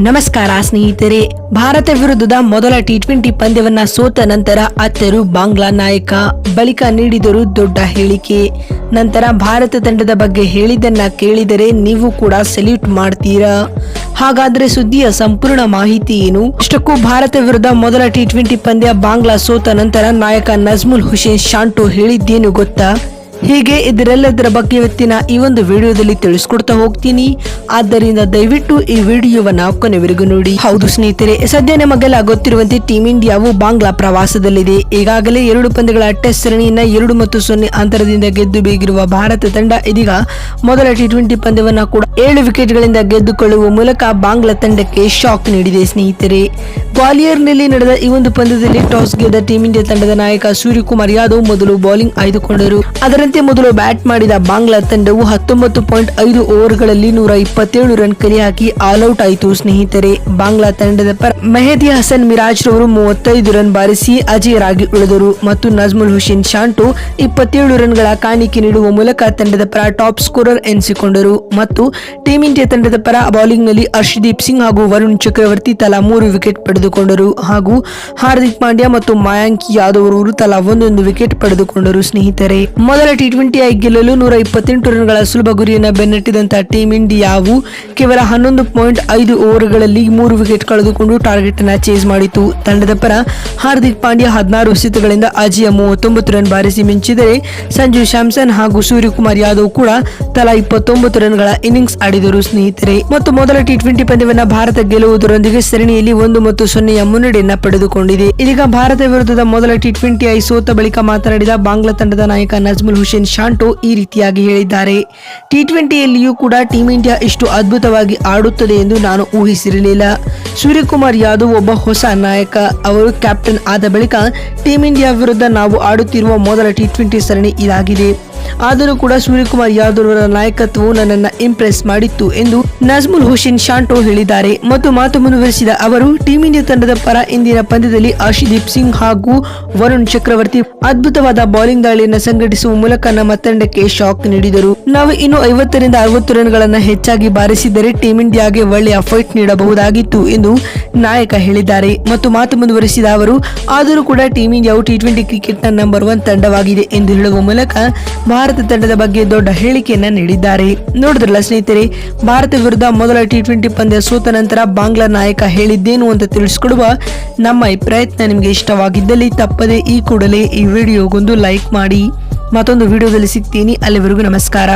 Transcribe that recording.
ನಮಸ್ಕಾರ ಸ್ನೇಹಿತರೆ. ಭಾರತ ವಿರುದ್ಧದ ಮೊದಲ ಟಿ20 ಪಂದ್ಯವನ್ನ ಸೋತ ನಂತರ ಅತ್ತರು ಬಾಂಗ್ಲಾ ನಾಯಕ ಬಳಿಕ ನೀಡಿದರು ದೊಡ್ಡ ಹೇಳಿಕೆ. ನಂತರ ಭಾರತ ತಂಡದ ಬಗ್ಗೆ ಹೇಳಿದ್ದನ್ನ ಕೇಳಿದರೆ ನೀವು ಕೂಡ ಸೆಲ್ಯೂಟ್ ಮಾಡ್ತೀರಾ? ಹಾಗಾದ್ರೆ ಸುದ್ದಿಯ ಸಂಪೂರ್ಣ ಮಾಹಿತಿ ಏನು? ಇಷ್ಟಕ್ಕೂ ಭಾರತ ವಿರುದ್ಧ ಮೊದಲ ಟಿ20 ಪಂದ್ಯ ಬಾಂಗ್ಲಾ ಸೋತ ನಂತರ ನಾಯಕ ನಜ್ಮುಲ್ ಹುಸೇನ್ ಶಾಂಟೋ ಹೇಳಿದ್ದೇನು ಗೊತ್ತಾ? ಹೀಗೆ ಇದರೆಲ್ಲದರ ಬಗ್ಗೆ ಇವತ್ತಿನ ಈ ಒಂದು ವಿಡಿಯೋದಲ್ಲಿ ತಿಳಿಸ್ಕೊಡ್ತಾ ಹೋಗ್ತೀನಿ. ಆದ್ದರಿಂದ ದಯವಿಟ್ಟು ಈ ವಿಡಿಯೋವನ್ನ ಕೊನೆವರೆಗೂ ನೋಡಿ. ಹೌದು ಸ್ನೇಹಿತರೆ, ಸದ್ಯ ನಮಗೆಲ್ಲ ಗೊತ್ತಿರುವಂತೆ ಟೀಂ ಇಂಡಿಯಾವು ಬಾಂಗ್ಲಾ ಪ್ರವಾಸದಲ್ಲಿದೆ. ಈಗಾಗಲೇ 2 ಪಂದ್ಯಗಳ ಟೆಸ್ಟ್ ಸರಣಿಯನ್ನ 2-0 ಅಂತರದಿಂದ ಗೆದ್ದು ಬೀಗಿರುವ ಭಾರತ ತಂಡ ಇದೀಗ ಮೊದಲ ಟಿ20 ಪಂದ್ಯವನ್ನ ಕೂಡ 7 ವಿಕೆಟ್ಗಳಿಂದ ಗೆದ್ದುಕೊಳ್ಳುವ ಮೂಲಕ ಬಾಂಗ್ಲಾ ತಂಡಕ್ಕೆ ಶಾಕ್ ನೀಡಿದೆ ಸ್ನೇಹಿತರೆ. ಗ್ವಾಲಿಯರ್ನಲ್ಲಿ ನಡೆದ ಈ ಒಂದು ಪಂದ್ಯದಲ್ಲಿ ಟಾಸ್ ಗೆದ್ದ ಟೀಂ ಇಂಡಿಯಾ ತಂಡದ ನಾಯಕ ಸೂರ್ಯಕುಮಾರ್ ಯಾದವ್ ಮೊದಲು ಬೌಲಿಂಗ್ ಆಯ್ದುಕೊಂಡರು. ಅದರಂತೆ ಮೊದಲು ಬ್ಯಾಟ್ ಮಾಡಿದ ಬಾಂಗ್ಲಾ ತಂಡವು 19.5 ಓವರ್ಗಳಲ್ಲಿ 127 ರನ್ ಕಲೆ ಹಾಕಿ ಆಲ್ಔಟ್ ಆಯಿತು ಸ್ನೇಹಿತರೆ. ಬಾಂಗ್ಲಾ ತಂಡದ ಪರ ಮೆಹದಿ ಹಸನ್ ಮಿರಾಜ್ ರವರು 35 ರನ್ ಬಾರಿಸಿ ಅಜೇಯರಾಗಿ ಉಳಿದರು ಮತ್ತು ನಜ್ಮುಲ್ ಹುಸೇನ್ ಶಾಂಟೋ 27 ರನ್ಗಳ ಕಾಣಿಕೆ ನೀಡುವ ಮೂಲಕ ತಂಡದ ಪರ ಟಾಪ್ ಸ್ಕೋರರ್ ಎನಿಸಿಕೊಂಡರು. ಮತ್ತು ಟೀಂ ಇಂಡಿಯಾ ತಂಡದ ಪರ ಬೌಲಿಂಗ್ ನಲ್ಲಿ ಹರ್ಷದೀಪ್ ಸಿಂಗ್ ಹಾಗೂ ವರುಣ್ ಚಕ್ರವರ್ತಿ ತಲಾ 3 ವಿಕೆಟ್ ಪಡೆದುಕೊಂಡರು ಹಾಗೂ ಹಾರ್ದಿಕ್ ಪಾಂಡ್ಯ ಮತ್ತು ಮಯಾಂಕ್ ಯಾದವ್ ಅವರು ತಲಾ 1 ವಿಕೆಟ್ ಪಡೆದುಕೊಂಡರು ಸ್ನೇಹಿತರೆ. ಮೊದಲ ಟಿ20 ಗೆಲ್ಲಲು 128 ರನ್ಗಳ ಸುಲಭ ಗುರಿಯನ್ನು ಬೆನ್ನಟ್ಟಿದಂತಹ ಟೀಂ ಇಂಡಿಯಾವು ಕೇವಲ 11.5 ಓವರ್ಗಳಲ್ಲಿ 3 ವಿಕೆಟ್ ಕಳೆದುಕೊಂಡು ಟಾರ್ಗೆಟ್ ಅನ್ನು ಚೇಸ್ ಮಾಡಿತು. ತಂಡದ ಪರ ಹಾರ್ದಿಕ್ ಪಾಂಡ್ಯ 16 ಎಸೆತಗಳಿಂದ ಅಜೇಯ 39 ರನ್ ಬಾರಿಸಿ ಮಿಂಚಿದರೆ ಸಂಜು ಸ್ಯಾಮ್ಸನ್ ಹಾಗೂ ಸೂರ್ಯಕುಮಾರ್ ಯಾದವ್ ಕೂಡ ತಲಾ 29 ರನ್ಗಳ ಇನ್ನಿಂಗ್ಸ್ ಆಡಿದರು ಸ್ನೇಹಿತರೆ. ಮತ್ತು ಮೊದಲ ಟಿ20 ಪಂದ್ಯವನ್ನು ಭಾರತ ಗೆಲ್ಲುವುದರೊಂದಿಗೆ ಸರಣಿಯಲ್ಲಿ 1-0 ಮುನ್ನಡೆಯನ್ನ ಪಡೆದುಕೊಂಡಿದೆ. ಇದೀಗ ಭಾರತ ವಿರುದ್ಧದ ಮೊದಲ ಟಿ20 ಸೋತ ಬಳಿಕ ಮಾತನಾಡಿದ ಬಾಂಗ್ಲಾ ತಂಡದ ನಾಯಕ ನಜ್ಮುಲ್ ಹುಸೇನ್ ಶಾಂಟೋ ಈ ರೀತಿಯಾಗಿ ಹೇಳಿದ್ದಾರೆ. ಟಿ20ಯಲ್ಲಿಯೂ ಕೂಡ ಟೀಂ ಇಂಡಿಯಾ ಇಷ್ಟು ಅದ್ಭುತವಾಗಿ ಆಡುತ್ತದೆ ಎಂದು ನಾನು ಊಹಿಸಿರಲಿಲ್ಲ. ಸೂರ್ಯಕುಮಾರ್ ಯಾದವ್ ಒಬ್ಬ ಹೊಸ ನಾಯಕ. ಅವರು ಕ್ಯಾಪ್ಟನ್ ಆದ ಬಳಿಕ ಟೀಂ ಇಂಡಿಯಾ ವಿರುದ್ಧ ನಾವು ಆಡುತ್ತಿರುವ ಮೊದಲ ಟಿ20 ಸರಣಿ ಇದಾಗಿದೆ. ಆದರೂ ಕೂಡ ಸೂರ್ಯಕುಮಾರ್ ಯಾದವ್ ಅವರ ನಾಯಕತ್ವವು ನನ್ನನ್ನು ಇಂಪ್ರೆಸ್ ಮಾಡಿತ್ತು ಎಂದು ನಜ್ಮುಲ್ ಹುಸೇನ್ ಶಾಂಟೋ ಹೇಳಿದ್ದಾರೆ. ಮತ್ತು ಮಾತು ಮುಂದುವರಿಸಿದ ಅವರು, ಟೀಂ ಇಂಡಿಯಾ ತಂಡದ ಪರ ಇಂದಿನ ಪಂದ್ಯದಲ್ಲಿ ಹರ್ಷದೀಪ್ ಸಿಂಗ್ ಹಾಗೂ ವರುಣ್ ಚಕ್ರವರ್ತಿ ಅದ್ಭುತವಾದ ಬೌಲಿಂಗ್ ದಾಳಿಯನ್ನು ಸಂಘಟಿಸುವ ಮೂಲಕ ನಮ್ಮ ತಂಡಕ್ಕೆ ಶಾಕ್ ನೀಡಿದರು. ನಾವು ಇನ್ನು 50ರಿಂದ 60 ರನ್ಗಳನ್ನ ಹೆಚ್ಚಾಗಿ ಬಾರಿಸಿದರೆ ಟೀಂ ಇಂಡಿಯಾಗೆ ಒಳ್ಳೆಯ ಫೈಟ್ ನೀಡಬಹುದಾಗಿತ್ತು ಎಂದು ನಾಯಕ ಹೇಳಿದ್ದಾರೆ. ಮತ್ತು ಮಾತು ಮುಂದುವರಿಸಿದ ಅವರು, ಆದರೂ ಕೂಡ ಟೀಂ ಇಂಡಿಯಾವು ಟಿ20 ಕ್ರಿಕೆಟ್ನ ನಂಬರ್ 1 ತಂಡವಾಗಿದೆ ಎಂದು ಹೇಳುವ ಮೂಲಕ ಭಾರತ ತಂಡದ ಬಗ್ಗೆ ದೊಡ್ಡ ಹೇಳಿಕೆಯನ್ನ ನೀಡಿದ್ದಾರೆ. ನೋಡಿದ್ರಲ್ಲ ಸ್ನೇಹಿತರೆ, ಭಾರತ ವಿರುದ್ಧ ಮೊದಲ ಟಿ20 ಪಂದ್ಯ ಸೋತ ನಂತರ ಬಾಂಗ್ಲಾ ನಾಯಕ ಹೇಳಿದ್ದೇನು ಅಂತ ತಿಳಿಸಿಕೊಡುವ ನಮ್ಮ ಈ ಪ್ರಯತ್ನ ನಿಮಗೆ ಇಷ್ಟವಾಗಿದ್ದಲ್ಲಿ ತಪ್ಪದೆ ಈ ಕೂಡಲೇ ಈ ವಿಡಿಯೋಗೊಂದು ಲೈಕ್ ಮಾಡಿ. ಮತ್ತೊಂದು ವಿಡಿಯೋದಲ್ಲಿ ಸಿಗ್ತೀನಿ. ಅಲ್ಲಿವರೆಗೂ ನಮಸ್ಕಾರ.